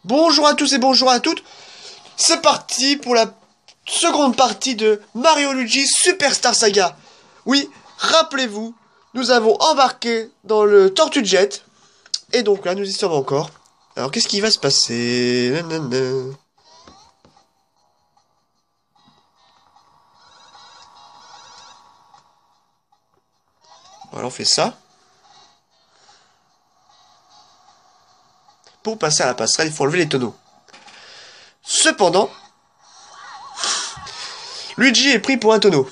Bonjour à tous et bonjour à toutes. C'est parti pour la seconde partie de Mario Luigi Superstar Saga. Oui, rappelez-vous, nous avons embarqué dans le Tortue Jet. Et donc là, nous y sommes encore. Alors, qu'est-ce qui va se passer? Nanana. Voilà, on fait ça. Pour passer à la passerelle, il faut enlever les tonneaux. Cependant, Luigi est pris pour un tonneau.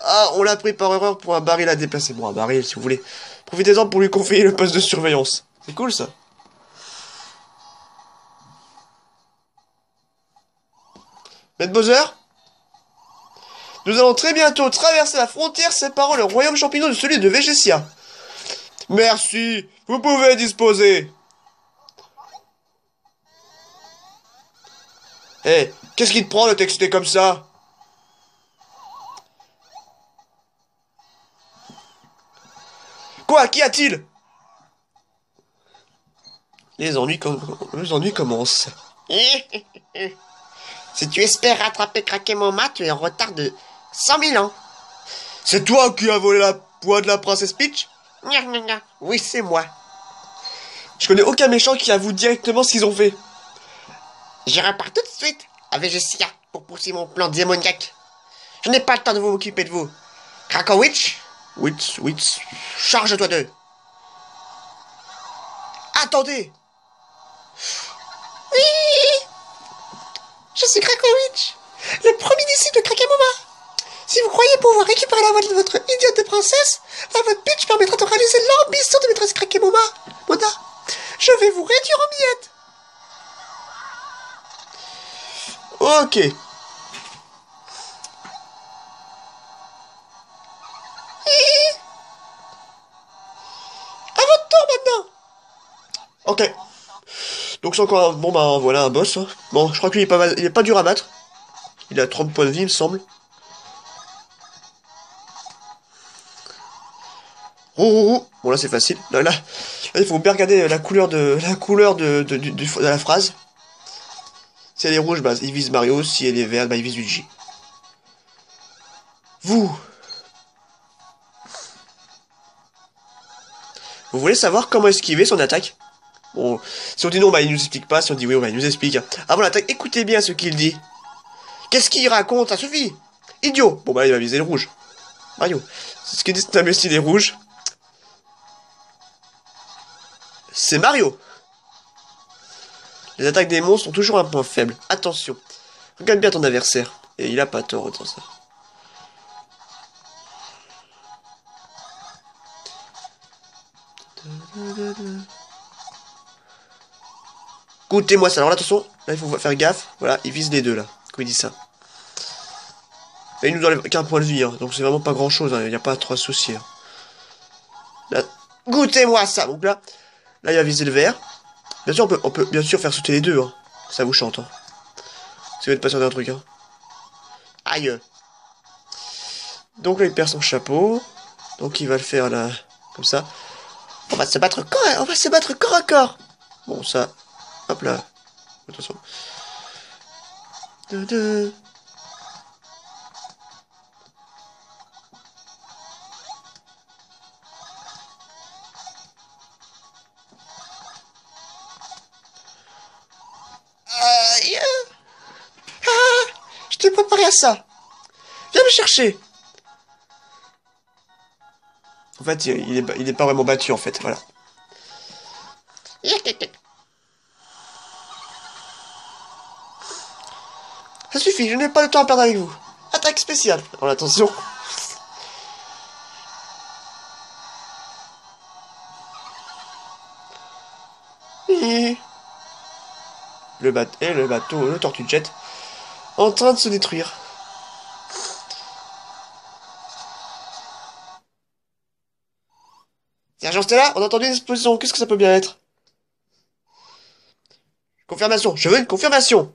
Ah, on l'a pris par erreur pour un baril à déplacer. Bon, un baril, si vous voulez. Profitez-en pour lui confier le poste de surveillance. C'est cool, ça. Maître Bowser, nous allons très bientôt traverser la frontière séparant le royaume champignon de celui de Végétia. Merci, vous pouvez disposer. Eh, qu'est-ce qui te prend de t'exciter comme ça? Quoi, qu'y a-t-il? Les ennuis commencent. Si tu espères rattraper Craquemoma, tu es en retard de 100 000 ans. C'est toi qui as volé la poix de la princesse Peach? Gna, gna, gna. Oui, c'est moi. Je connais aucun méchant qui avoue directement ce qu'ils ont fait. Je repars tout de suite à Végétia pour poursuivre mon plan démoniaque. Je n'ai pas le temps de vous m'occuper de vous. Krakowitch, Witch. charge-toi d'eux. Attendez! Oui, je suis Krakowitch, le premier disciple de Craquemoma. Si vous croyez pouvoir récupérer la voix de votre idiote de princesse, votre pitch permettra de réaliser l'ambition de maîtresse Craquemoma. Mona, je vais vous réduire en miettes. Ok. À votre tour maintenant. Ok. Donc c'est encore un... Bon bah voilà un boss. Hein. Bon, je crois qu'il est pas mal... Il est pas dur à battre. Il a 30 points de vie, il me semble. Oh. Bon là c'est facile. Là, il faut bien regarder la couleur de la phrase. Si elle est rouge, bah il vise Mario. Si elle est verte, bah il vise Luigi. Vous voulez savoir comment esquiver son attaque? Bon, si on dit non, bah il nous explique pas. Si on dit oui, bah il nous explique. Avant l'attaque, écoutez bien ce qu'il dit. Qu'est-ce qu'il raconte? Ça suffit. Idiot. Bon bah il va viser le rouge. Mario. C'est ce qu'il dit cet imbécile est rouge. C'est Mario. Les attaques des monstres sont toujours un point faible. Attention. Regarde bien ton adversaire. Et il a pas tort dans ça. Écoutez-moi ça. Alors là, attention. Là, il faut faire gaffe. Voilà, il vise les deux là. Quand il dit ça. Et il nous enlève qu'un point de vie. Hein. Donc c'est vraiment pas grand chose. Il n'y a pas trop à se soucier. Hein. Là, goûtez-moi ça. Donc là, il va viser le vert. Bien sûr, on peut bien sûr faire sauter les deux. Hein. Ça vous chante. Hein. Si vous n'êtes pas sûr d'un truc. Hein. Aïe. Donc là, il perd son chapeau. Donc il va le faire là, comme ça. On va se battre corps à corps. Bon, ça. Hop là. Attention. Aïe. Ah, je t'ai préparé à ça. Viens me chercher. En fait, il est pas vraiment battu, en fait. Voilà. Ça suffit, je n'ai pas le temps à perdre avec vous. Attaque spéciale. Alors, attention. Le bateau, le Tortue Jet, en train de se détruire. Sergent Stella, On a entendu une explosion. Qu'est-ce que ça peut bien être? Confirmation. Je veux une confirmation.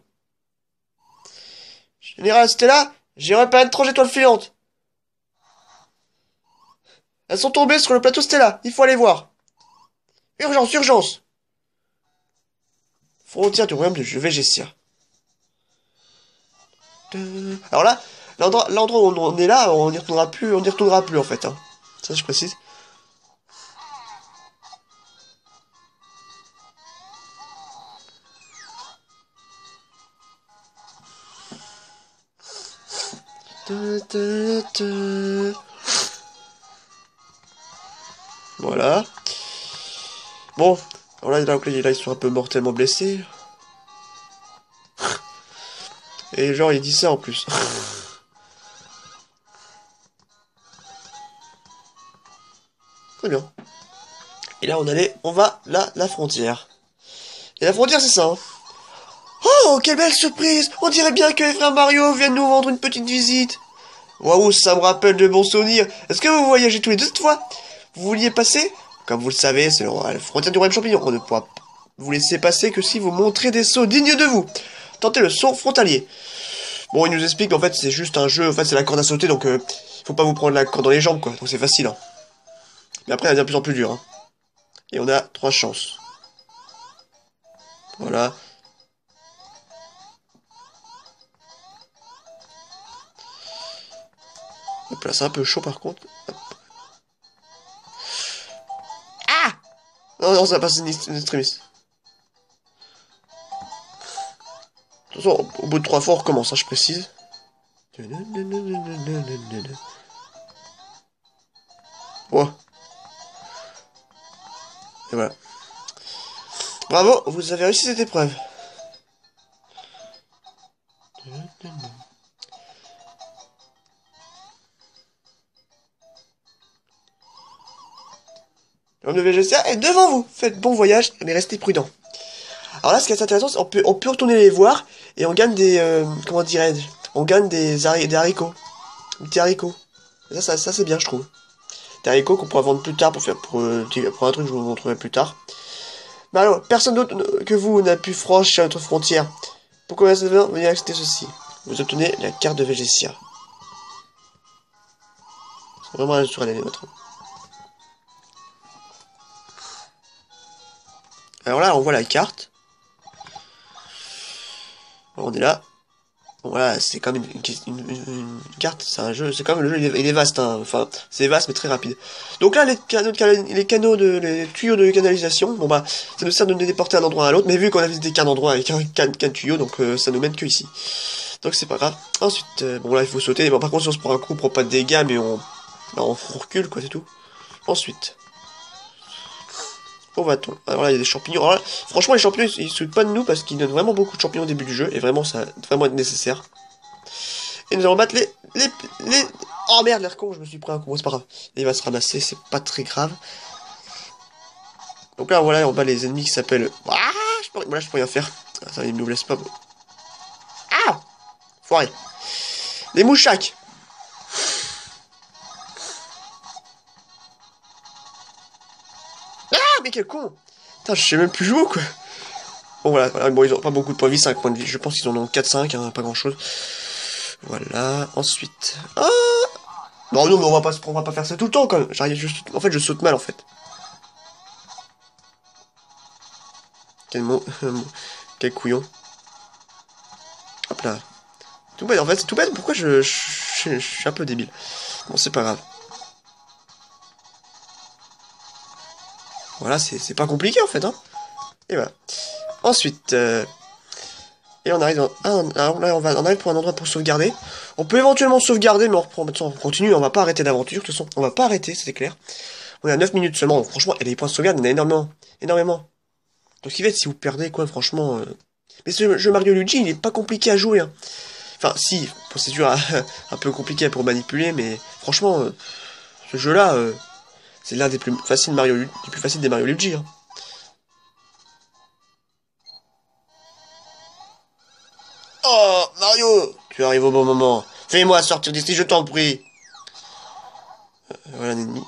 Général Stella, j'ai repéré 3 étoiles filantes. Elles sont tombées sur le plateau Stella. Il faut aller voir. Urgence, urgence. frontière du royaume de Végétia. Alors là, l'endroit où on est là, on n'y retournera plus en fait. Hein. Ça, je précise. Voilà. Bon, alors là, ils sont un peu mortellement blessés. Et genre, il dit ça en plus. Très bien. Et là, on va là, la frontière. Et la frontière, c'est ça. Hein. Oh, quelle belle surprise! On dirait bien que les frères Mario viennent nous rendre une petite visite. Waouh, ça me rappelle de bons souvenirs. Est-ce que vous voyagez tous les deux cette fois? Vous vouliez passer? Comme vous le savez, c'est la frontière du royaume champignon. On ne pourra vous laisser passer que si vous montrez des sauts dignes de vous. Tentez le saut frontalier. Bon, il nous explique qu'en fait, c'est juste un jeu. En fait, c'est la corde à sauter, donc faut pas vous prendre la corde dans les jambes, quoi. Donc c'est facile. Hein. Mais après, elle devient de plus en plus dur. Hein. Et on a 3 chances. Voilà. Hop là, c'est un peu chaud par contre. Hop. Ah! Non, non, ça passe une extrémiste. Attention, au bout de 3 fois, on recommence, hein, je précise. Oh. Et voilà. Bravo, vous avez réussi cette épreuve. L'homme de Végétia est devant vous. Faites bon voyage, mais restez prudent. Alors là, ce qui est intéressant, c'est qu'on peut retourner les voir et on gagne des... comment dirais-je? On gagne des haricots. Des petits haricots. Et ça c'est bien, je trouve. Des haricots qu'on pourra vendre plus tard pour un truc que je vous montrerai plus tard. Mais alors, personne d'autre que vous n'a pu franchir notre frontière. Pourquoi venir accepter ceci? Vous obtenez la carte de Végétia. C'est vraiment naturel les nôtres. Alors là, on voit la carte. On est là. Bon, voilà, c'est quand même une carte, c'est un jeu, c'est quand même le jeu, il est vaste, hein. Enfin, c'est vaste mais très rapide. Donc là, les tuyaux de canalisation, bon bah, ça nous sert de nous déporter d'un endroit à l'autre, mais vu qu'on a visité qu'un endroit avec qu'un tuyau, donc ça nous mène que ici. Donc c'est pas grave. Ensuite, bon là, il faut sauter, bon, par contre, si on se prend un coup, on prend pas de dégâts, mais on recule, quoi, c'est tout. Ensuite. Où va-t-on? Alors là, il y a des champignons. Alors là, franchement, les champignons, ils se pas de nous parce qu'ils donnent vraiment beaucoup de champignons au début du jeu. Et vraiment, ça va vraiment être nécessaire. Et nous allons battre les... Oh merde, l'air con, je me suis pris un coup. Bon, c'est pas grave. Il va se ramasser, c'est pas très grave. Donc là, voilà, on bat les ennemis qui s'appellent... Ah, voilà, je peux rien faire. Ah, ça, il nous laisse pas... Ah! Foiré. Les mouchaques. Mais quel con! Putain, je sais même plus jouer, quoi. Bon, voilà, bon, ils ont pas beaucoup de points de vie, 5 points de vie. Je pense qu'ils en ont 4-5, hein, pas grand chose. Voilà, ensuite... Ah non, non, mais on va pas faire ça tout le temps, quand même. J'arrive juste... En fait, je saute mal, en fait. Quel couillon. Hop là. Tout bête, en fait, c'est tout bête. Pourquoi je suis un peu débile. Bon, c'est pas grave. Voilà, c'est pas compliqué en fait, hein. Et voilà. Ensuite, et on arrive alors là, on arrive pour un endroit pour sauvegarder. On peut éventuellement sauvegarder, mais on reprend. On continue, on va pas arrêter d'aventure. De toute façon, on va pas arrêter, c'est clair. On est à 9 minutes seulement, donc franchement, et les points de sauvegarde, il y en a énormément. Énormément. Donc ce qui va être si vous perdez, quoi, franchement. Mais ce jeu Mario Luigi, il est pas compliqué à jouer, hein. Enfin, si, procédure un peu compliquée pour manipuler, mais franchement, ce jeu-là. C'est l'un des plus faciles des Mario Luigi. Hein. Oh, Mario, tu arrives au bon moment. Fais-moi sortir d'ici, je t'en prie. Voilà un ennemi.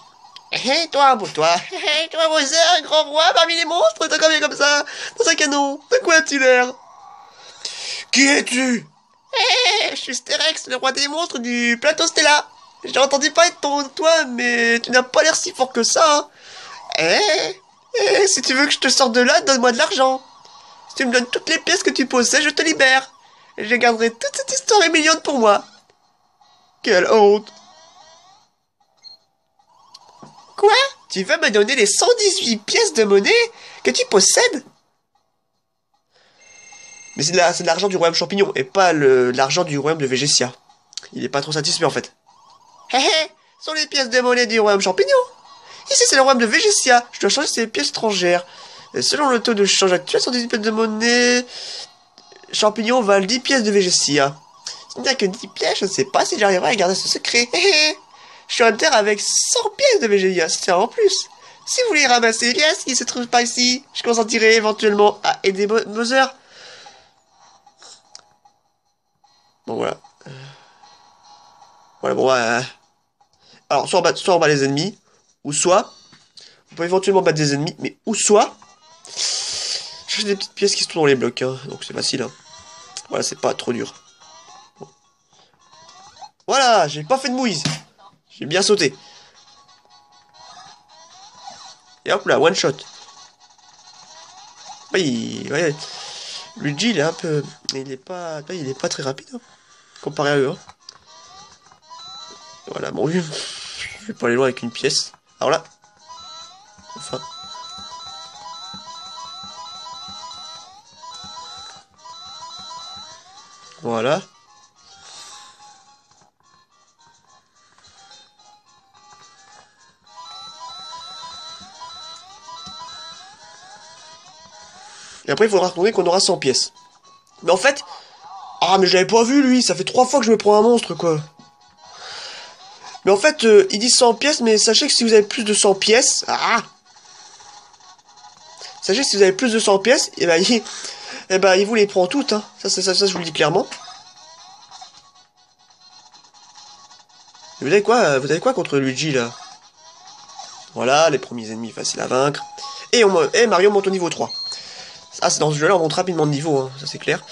Hé, toi, toi, toi, Bowser, grand roi parmi les monstres, t'as combien comme ça, dans un canon. De quoi as-tu l'air? Qui es-tu? Je suis Stérex, le roi des monstres du plateau Stella. J'ai entendu parler de toi, mais tu n'as pas l'air si fort que ça. Hein. Si tu veux que je te sorte de là, donne-moi de l'argent. tu me donnes toutes les pièces que tu possèdes, je te libère. Et je garderai toute cette histoire est mignonne pour moi. Quelle honte. Quoi? Tu vas me donner les 118 pièces de monnaie que tu possèdes? Mais c'est de l'argent du royaume champignon et pas l'argent du royaume de Végétia. Il est pas trop satisfait en fait. Hé hé, ce sont les pièces de monnaie du royaume champignon. Ici c'est le royaume de Végétia. Je dois changer ces pièces étrangères. Et selon le taux de change actuel, 118 pièces de monnaie champignon valent 10 pièces de Végétia. Il n'y a que 10 pièces, je ne sais pas si j'arriverai à garder ce secret. Hé hé. Je suis en terre avec 100 pièces de Végétia, c'est en plus. Si vous voulez ramasser les pièces qui se trouvent pas ici, je consentirai éventuellement à aider Mother. Bon, voilà. Voilà, bon, alors, soit on bat les ennemis, ou soit, on peut éventuellement battre des ennemis, mais ou soit, chercher des petites pièces qui se trouvent dans les blocs, hein, donc c'est facile, hein. Voilà, c'est pas trop dur. Bon. Voilà, j'ai pas fait de mouise. J'ai bien sauté. Et hop là, one shot. Oui, ouais. Luigi, il est un peu... Il est pas très rapide, hein, comparé à eux, hein. Voilà, bon, je vais pas aller loin avec une pièce. Alors là, enfin. Voilà. Et après, il faudra retourner qu'on aura 100 pièces. Mais en fait... Ah, mais je l'avais pas vu, lui. Ça fait 3 fois que je me prends un monstre, quoi. Mais en fait, il dit 100 pièces, mais sachez que si vous avez plus de 100 pièces... Ah! Sachez que si vous avez plus de 100 pièces, il vous les prend toutes, hein. Ça, je vous le dis clairement. Et vous avez quoi contre Luigi, là? Voilà, les premiers ennemis faciles à vaincre. Et Mario monte au niveau 3. Ah, c'est dans ce jeu-là, on monte rapidement de niveau, hein, ça c'est clair.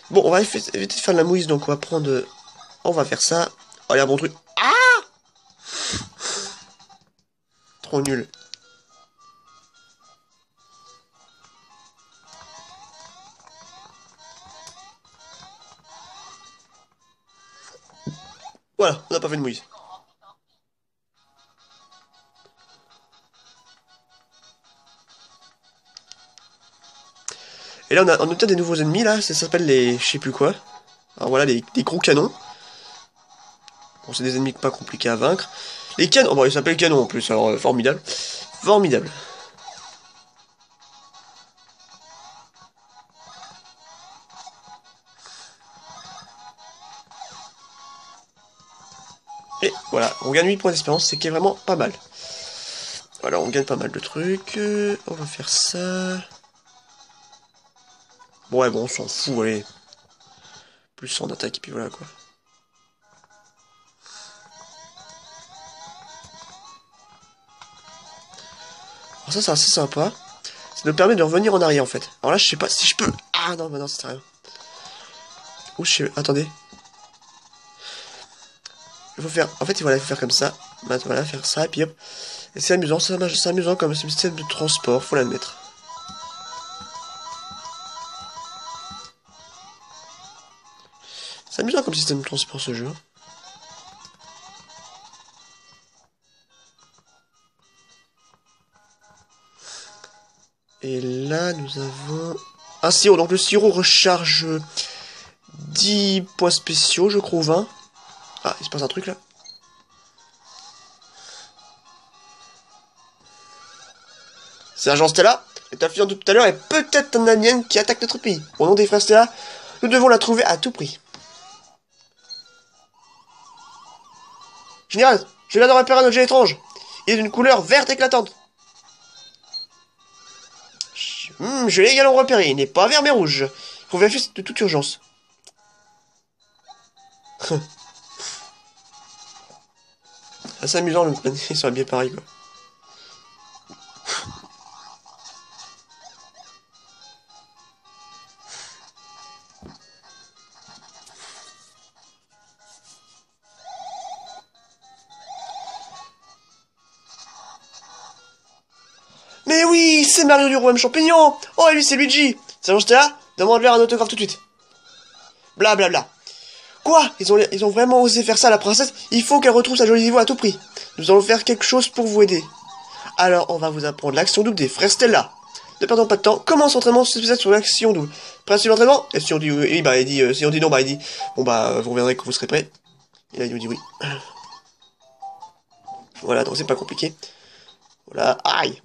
Bon, on va éviter de faire de la mouise, donc on va prendre... On va faire ça. Oh, il y a un bon truc. Ah! Trop nul. Voilà, on n'a pas fait de mouise. Et là, on obtient des nouveaux ennemis, là. Ça s'appelle les... Je sais plus quoi. Alors voilà, des gros canons. Bon, c'est des ennemis pas compliqués à vaincre. Les canons... Oh, bon, ils s'appellent canons, en plus. Alors, formidable. Formidable. Et voilà, on gagne 8 points d'espérance, c'est qui est vraiment pas mal. Voilà, on gagne pas mal de trucs. On va faire ça. Bon, ouais, bon, on s'en fout, allez. Plus en attaque, et puis voilà, quoi. Alors ça, c'est assez sympa. Ça nous permet de revenir en arrière, en fait. Alors là, je sais pas si je peux... Ah, non, bah non, c'est rien. Ou je sais... Attendez. Il faut faire... En fait, voilà, il faut faire comme ça. Voilà, faire ça, et puis hop. Et c'est amusant, c'est amusant comme système de transport, faut l'admettre. C'est amusant comme système de transport, ce jeu. Et là, nous avons... un sirop. Donc le sirop recharge 10 points spéciaux, je crois, 20. Ah, il se passe un truc, là. C'est agent Stella. Et ta fille de tout à l'heure est peut-être un alien qui attaque notre pays. Au nom des frères Stella, nous devons la trouver à tout prix. Général, je viens de repérer un objet étrange. Il est d'une couleur verte éclatante. Je l'ai également repéré. Il n'est pas vert mais rouge. Il faut vérifier de toute urgence. C'est amusant le panier sur bien pareil, quoi. Mais oui, c'est Mario du Royaume Champignon. Oh, et lui, c'est Luigi. C'est bon, j'étais là? Demande-leur un autographe tout de suite. Bla bla bla. Quoi? Ils ont vraiment osé faire ça à la princesse? Il faut qu'elle retrouve sa jolie niveau à tout prix. Nous allons faire quelque chose pour vous aider. Alors, on va vous apprendre l'action double des frères Stella. Ne perdons pas de temps, commence l'entraînement spécial sur l'action double. Prêt à suivre l'entraînement? Et si on dit oui, bah il dit, si on dit non, bah il dit, bon bah vous reviendrez quand vous serez prêt. Et là il nous dit oui. Voilà, donc c'est pas compliqué. Voilà, aïe.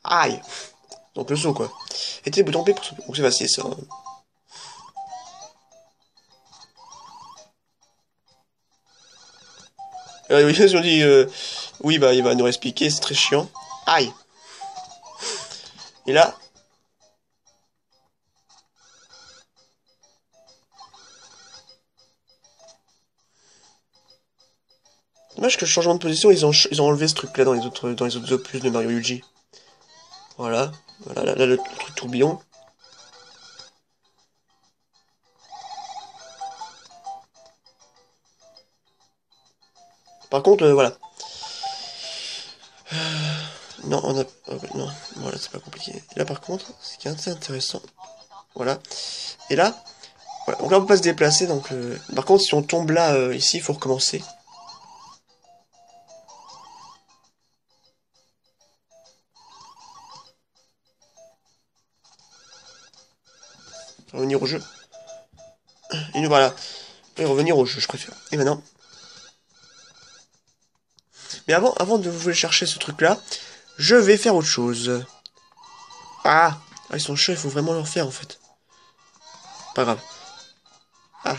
Aïe. Donc le saut quoi. Et t'es le bouton P pour sauter. Donc c'est facile ça. Oui, si on dit oui, bah il va nous expliquer, c'est très chiant. Aïe. Et là. Dommage que le changement de position, ils ont enlevé ce truc là dans les autres opus de Mario Luigi. Voilà. Voilà, là le truc tourbillon. Par contre, voilà. Non, on a... non, voilà, c'est pas compliqué. Et là, par contre, ce qui est assez intéressant... Voilà. Et là... Voilà. Donc là, on peut pas se déplacer, donc... Par contre, si on tombe là, ici, il faut recommencer. Revenir au jeu. Et nous, voilà. Et revenir au jeu, je préfère. Et maintenant... Mais avant de vous aller chercher ce truc-là, je vais faire autre chose. Ah, ils sont chauds, il faut vraiment leur faire, en fait. Pas grave. Ah.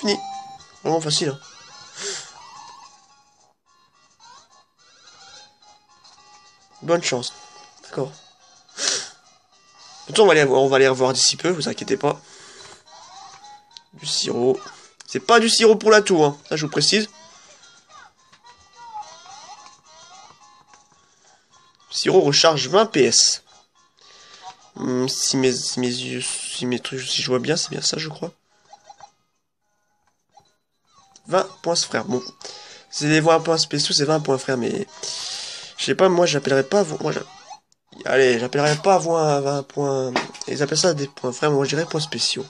Fini. Vraiment facile, hein. Bonne chance. D'accord. De toute façon, on va les revoir d'ici peu, vous inquiétez pas. Du sirop. C'est pas du sirop pour la toux, hein. Ça, je vous précise. Sirop recharge 20 PS. Si mes yeux, si mes trucs, si je vois bien, c'est bien ça, je crois. 20 points frère. Bon, c'est des 20 points spéciaux, c'est 20 points frère, mais je sais pas, moi, j'appellerais pas, allez, j'appellerais pas 20 points. Ils appellent ça des points frères, mais moi, je dirais points spéciaux.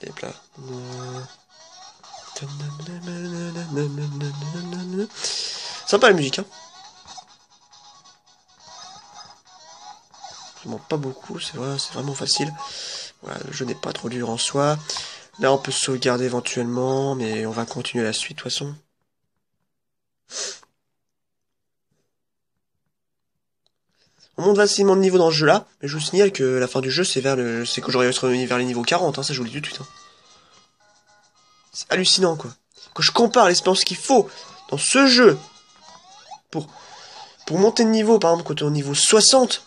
Et là. Sympa la musique, hein. Vraiment pas beaucoup, c'est vraiment facile. Voilà, le jeu n'est pas trop dur en soi. Là, on peut sauvegarder éventuellement, mais on va continuer la suite de toute façon. On monte facilement de niveau dans ce jeu-là, mais je vous signale que la fin du jeu, c'est que j'aurais revenu vers les niveaux 40, hein, ça je vous le dis tout de suite. Hein. C'est hallucinant, quoi. Quand je compare l'expérience qu'il faut dans ce jeu pour, pour monter de niveau, par exemple, quand on est au niveau 60,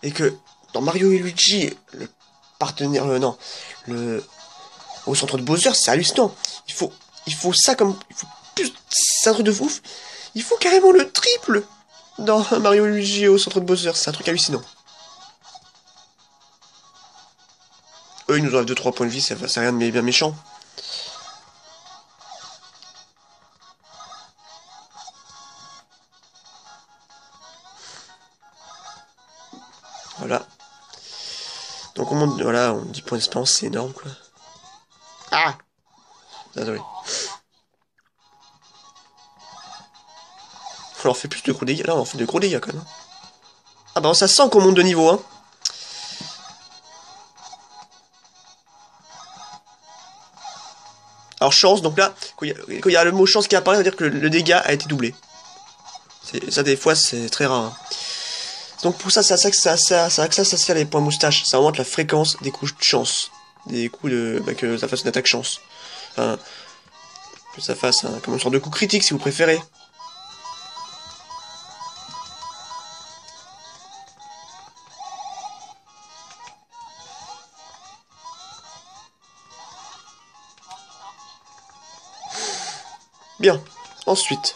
et que dans Mario et Luigi, le partenaire, non, au centre de Bowser, c'est hallucinant. Il faut ça comme, c'est un truc de ouf. Il faut carrément le triple dans Mario et Luigi au centre de Bowser, c'est un truc hallucinant. Eux, ils nous enlèvent 2-3 points de vie, c'est rien de bien méchant. Voilà. Donc on monte, voilà, on 10 points d'expérience, c'est énorme, quoi. Ah! Désolé. On leur fait plus de gros dégâts, là, on fait de gros dégâts, quand même. Ah bah ça sent qu'on monte de niveau, hein. Alors chance, donc là, quand il y a le mot chance qui apparaît, ça veut dire que le dégât a été doublé. Ça, des fois, c'est très rare. Hein. Donc pour ça, c'est à ça que ça sert les points moustaches. Ça augmente la fréquence des coups de chance. Des coups de... Bah, que ça fasse une attaque chance. Enfin, que ça fasse comme une sorte de coup critique, si vous préférez. Bien. Ensuite...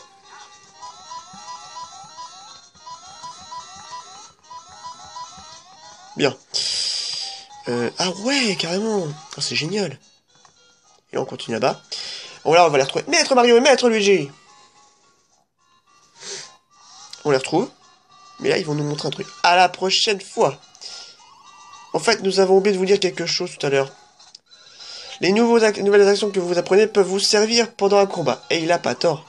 Bien. Ah ouais, carrément. Ah, c'est génial. Et on continue là-bas. Bon là, on va les retrouver. Maître Mario et Maître Luigi. On les retrouve. Mais là, ils vont nous montrer un truc. À la prochaine fois. En fait, nous avons oublié de vous dire quelque chose tout à l'heure. Les nouvelles actions que vous apprenez peuvent vous servir pendant un combat. Et il a pas tort.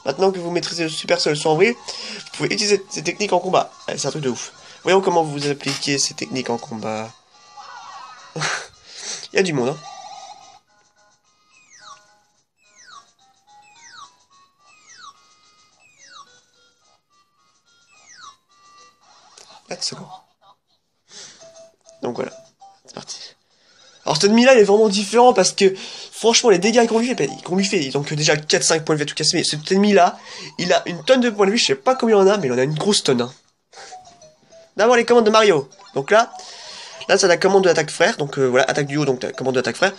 Maintenant que vous maîtrisez le Super Sol Sombril, vous pouvez utiliser ces techniques en combat. C'est un truc de ouf. Voyons comment vous appliquez ces techniques en combat. Il y a du monde, hein. Let's go. Donc voilà, c'est parti. Alors cet ennemi-là, il est vraiment différent parce que, franchement, les dégâts qu'on lui fait, donc déjà 4-5 points de vie à tout casser, mais cet ennemi-là, il a une tonne de points de vie, je sais pas combien il en a, mais il en a une grosse tonne. Hein. D'abord les commandes de Mario. Donc là c'est la commande de l'attaque frère, donc voilà, attaque du haut, donc la commande de l'attaque frère.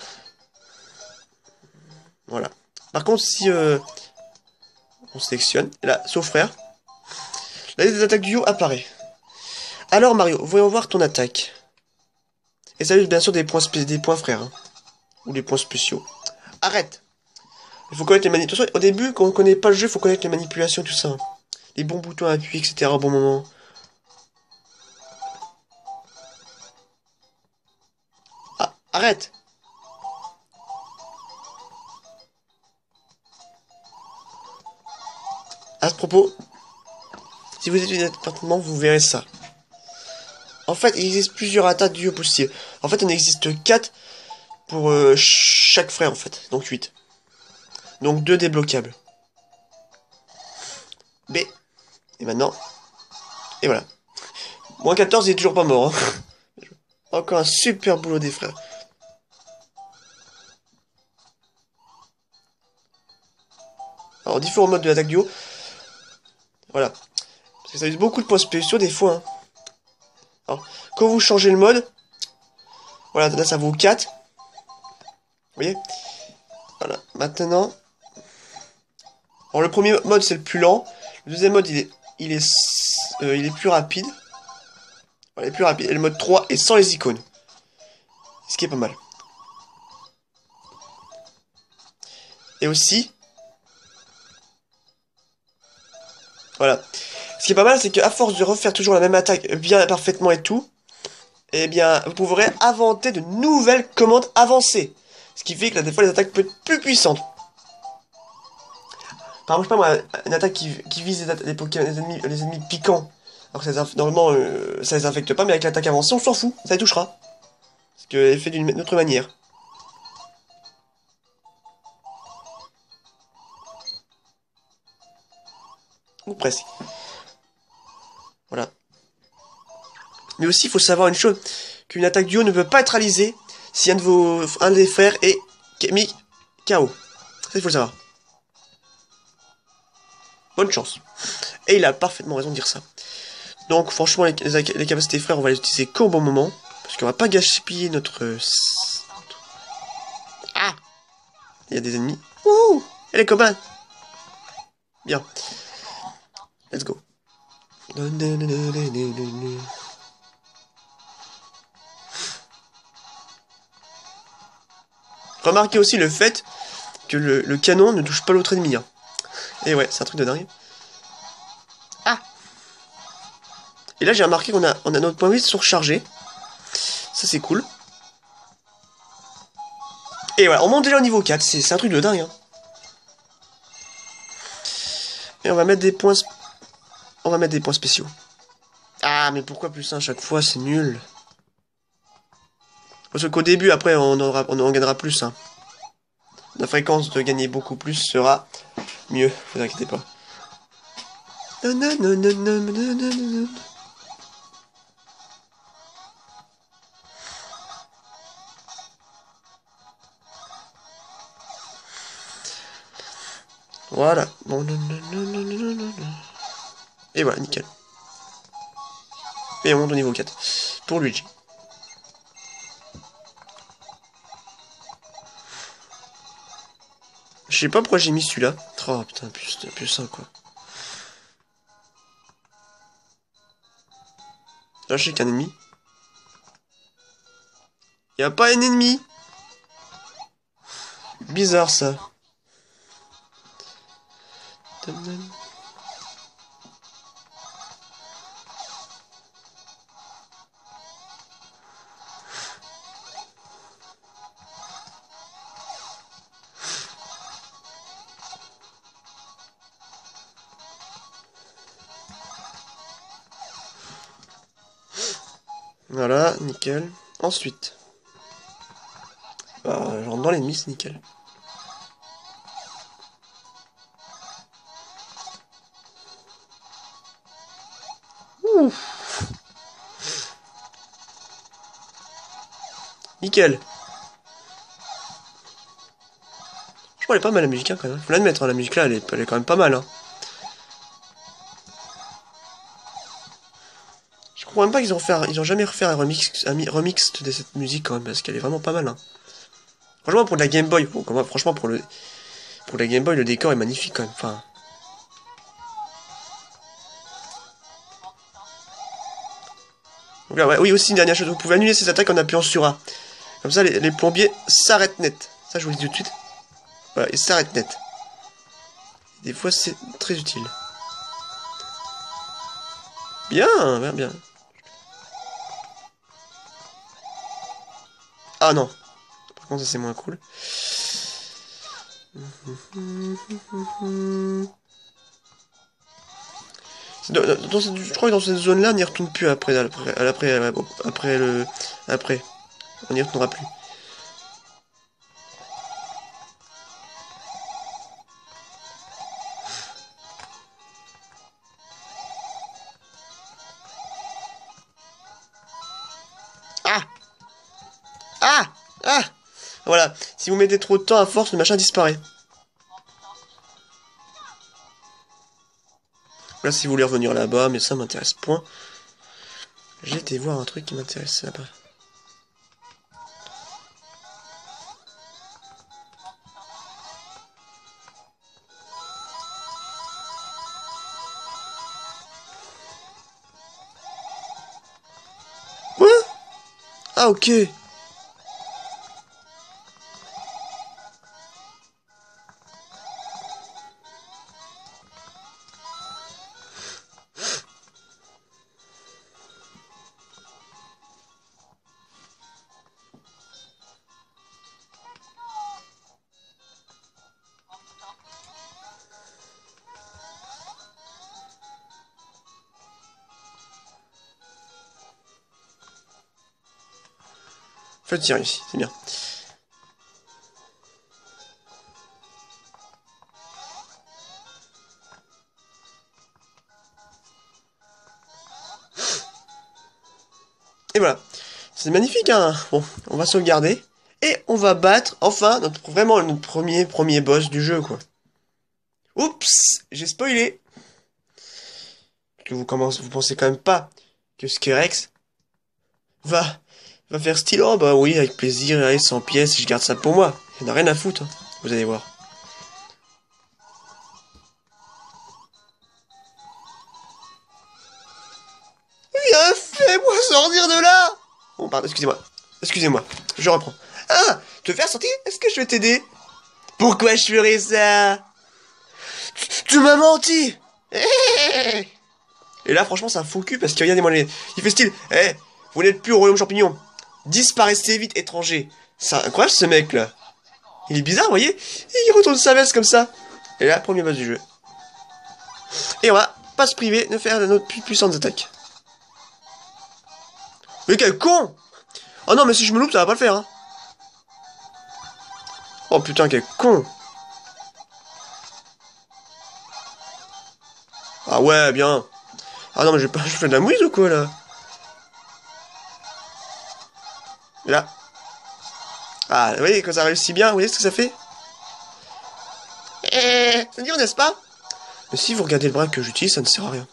Voilà. Par contre, si on sélectionne, là, sauf frère, la liste des attaques du haut apparaît. Alors Mario, voyons voir ton attaque. Et ça use bien sûr des points frères, hein, ou des points spéciaux. Arrête. Il faut connaître les manipulations. Au début, quand on connaît pas le jeu, il faut connaître les manipulations, tout ça. Les bons boutons à appuyer, etc. au bon moment. Ah, arrête. À ce propos, si vous étudiez attentivement, vous verrez ça. En fait, il existe plusieurs attaques duo possibles. En fait, il en existe 4 pour chaque frère, en fait. Donc 8. Donc 2 débloquables. B. Et maintenant. Et voilà. Moins 14, il est toujours pas mort. Hein. Encore un super boulot des frères. Alors, différents modes de l'attaque duo. Voilà. Parce que ça use beaucoup de points spéciaux des fois. Hein. Alors, quand vous changez le mode, voilà, là ça vaut 4. Vous voyez? Voilà, maintenant. Alors le premier mode c'est le plus lent. Le deuxième mode il est plus rapide. Voilà, il est plus rapide. Et le mode 3 est sans les icônes. Ce qui est pas mal. Et aussi. Voilà. Ce qui est pas mal, c'est qu'à force de refaire toujours la même attaque bien parfaitement et tout, eh bien, vous pourrez inventer de nouvelles commandes avancées. Ce qui fait que là, des fois, les attaques peuvent être plus puissantes. Par exemple, je sais pas moi, une attaque qui vise les ennemis piquants. Alors que normalement, ça les infecte pas, mais avec l'attaque avancée, on s'en fout, ça les touchera. Parce qu'elle est faite d'une autre manière. Ou presque. Voilà. Mais aussi, il faut savoir une chose, qu'une attaque duo ne peut pas être réalisée si un des frères est mis KO. Ça, il faut le savoir. Bonne chance. Et il a parfaitement raison de dire ça. Donc, franchement, les capacités frères, on va les utiliser qu'au bon moment. Parce qu'on va pas gaspiller notre... Ah! Il y a des ennemis. Ouh! Et les copains! Bien. Let's go. Remarquez aussi le fait que le canon ne touche pas l'autre ennemi. Hein. Et ouais, c'est un truc de dingue. Ah! Et là, j'ai remarqué qu'on a notre point 8 surchargé. Ça, c'est cool. Et voilà, on monte déjà au niveau 4. C'est un truc de dingue. Hein. Et on va mettre des points... On va mettre des points spéciaux. Ah, mais pourquoi plus 1 à chaque fois? C'est nul. Parce qu'au début, après, on en gagnera plus. Hein. La fréquence de gagner beaucoup plus sera mieux. Vous inquiétez pas. Voilà. Et voilà, nickel. Et on monte au niveau 4. Pour Luigi. Je sais pas pourquoi j'ai mis celui-là. Oh putain, plus 1 quoi. Là, je sais qu'un ennemi. Y a pas un ennemi. Bizarre ça. Voilà, nickel. Ensuite. Je rentre dans l'ennemi, c'est nickel. Ouh. Nickel. Je crois qu'elle est pas mal la musique, hein, quand même. Faut l'admettre, hein, la musique là, elle est quand même pas mal. Hein. Je crois même pas qu'ils ont jamais refait un remix de cette musique quand même, parce qu'elle est vraiment pas mal. Hein. Franchement, pour de la Game Boy, franchement, pour la Game Boy, le décor est magnifique quand même. Enfin. Donc là, ouais, oui, aussi, une dernière chose, vous pouvez annuler ces attaques en appuyant sur A. Comme ça, les plombiers s'arrêtent net. Ça, je vous le dis tout de suite. Voilà, ils s'arrêtent net. Des fois, c'est très utile. Bien, bien, bien. Ah non. Par contre, ça, c'est moins cool. Je crois que dans cette zone-là, on n'y retourne plus après. On n'y retournera plus. Ah! Ah! Ah! Voilà. Si vous mettez trop de temps à force, le machin disparaît. Là, si vous voulez revenir là-bas, mais ça m'intéresse point. J'ai été voir un truc qui m'intéresse là-bas. Quoi? Ah, ok. Faites tirer ici, c'est bien. Et voilà. C'est magnifique, hein. Bon, on va sauvegarder. Et on va battre, enfin, vraiment notre premier boss du jeu, quoi. Oups, j'ai spoilé. Que vous pensez quand même pas que Skerex va faire style, oh bah oui, avec plaisir, allez, 100 pièces, je garde ça pour moi. Il n'y en a rien à foutre, hein, vous allez voir. Viens, fais-moi sortir de là. Bon, pardon, excusez-moi, je reprends. Ah, te faire sortir? Est-ce que je vais t'aider? Pourquoi je ferais ça? Tu m'as menti. Et là, franchement, c'est un faux cul parce qu'il regardez-moi il fait style, eh, vous n'êtes plus au royaume champignon. Disparaissez vite, étranger. C'est incroyable ce mec là. Il est bizarre, vous voyez? Il retourne sa veste comme ça. Et là, premier boss du jeu. Et on va pas se priver de faire notre plus puissante attaque. Mais quel con! Oh non, mais si je me loupe, ça va pas le faire. Hein. Oh putain, quel con! Ah ouais, bien. Ah non, mais je fais de la mouise ou quoi là? Et là. Ah, vous voyez, quand ça réussit bien, vous voyez ce que ça fait? C'est dur, n'est-ce pas? Mais si vous regardez le bras que j'utilise, ça ne sert à rien.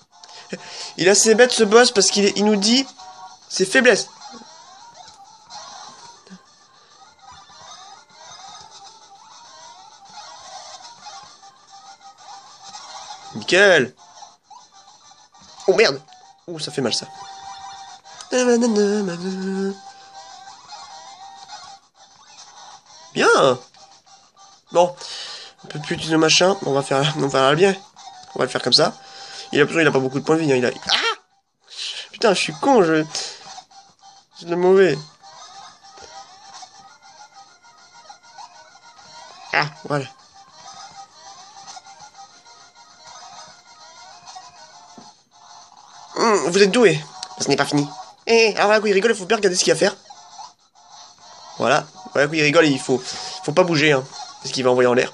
Il est assez bête ce boss parce il nous dit ses faiblesses. Nickel. Oh merde. Oh, ça fait mal ça. Bien. Bon, on peut plus utiliser le machin. On va faire le bien. On va le faire comme ça. Il a pas beaucoup de points de vie. Hein. Il a... Ah putain, je suis con. C'est le mauvais. Ah, voilà. Vous êtes doué. Ce n'est pas fini. Alors voilà, quoi, il rigole, il faut bien regarder ce qu'il y a à faire. Voilà. Voilà, quoi, il rigole, il faut pas bouger, hein. C'est ce qu'il va envoyer en l'air.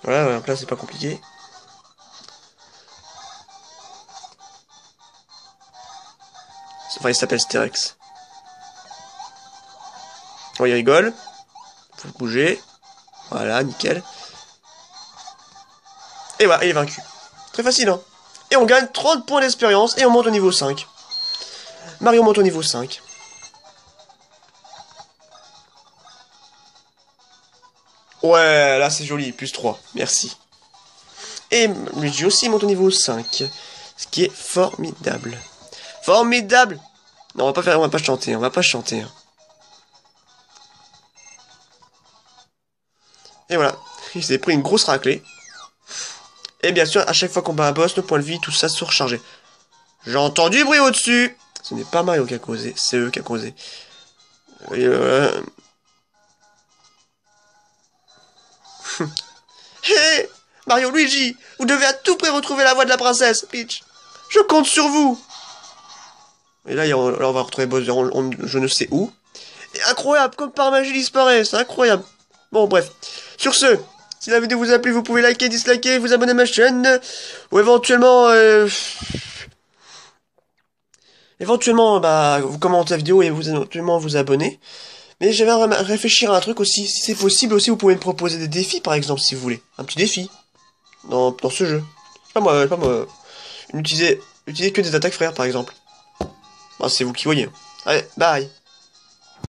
Voilà, donc là, c'est pas compliqué. Enfin, il s'appelle Sterex. Oh, il rigole. Faut bouger. Voilà, nickel. Et voilà, il est vaincu. Très facile, hein. Et on gagne 30 points d'expérience et on monte au niveau 5. Mario monte au niveau 5. Ouais, là c'est joli, plus 3. Merci. Et Luigi aussi monte au niveau 5. Ce qui est formidable. Formidable! Non, on va pas chanter, on va pas chanter. Hein. Et voilà, il s'est pris une grosse raclée. Et bien sûr, à chaque fois qu'on bat un boss, le point de vie, tout ça surchargé. J'ai entendu du bruit au-dessus. Ce n'est pas Mario qui a causé, c'est eux qui a causé. Hé Mario, Luigi, vous devez à tout prix retrouver la voix de la princesse, Peach. Je compte sur vous. Et là, on va retrouver Bowser, je ne sais où. Et incroyable, comme par magie, il disparaît, c'est incroyable. Bon, bref. Sur ce, si la vidéo vous a plu, vous pouvez liker, disliker, vous abonner à ma chaîne, ou éventuellement, bah, vous commentez la vidéo et éventuellement vous abonner. Mais j'avais à réfléchir à un truc aussi. Si c'est possible aussi, vous pouvez me proposer des défis, par exemple, si vous voulez. Un petit défi. Dans ce jeu. Je sais pas moi. Utilisez que des attaques frères, par exemple. Bah, c'est vous qui voyez. Allez, bye.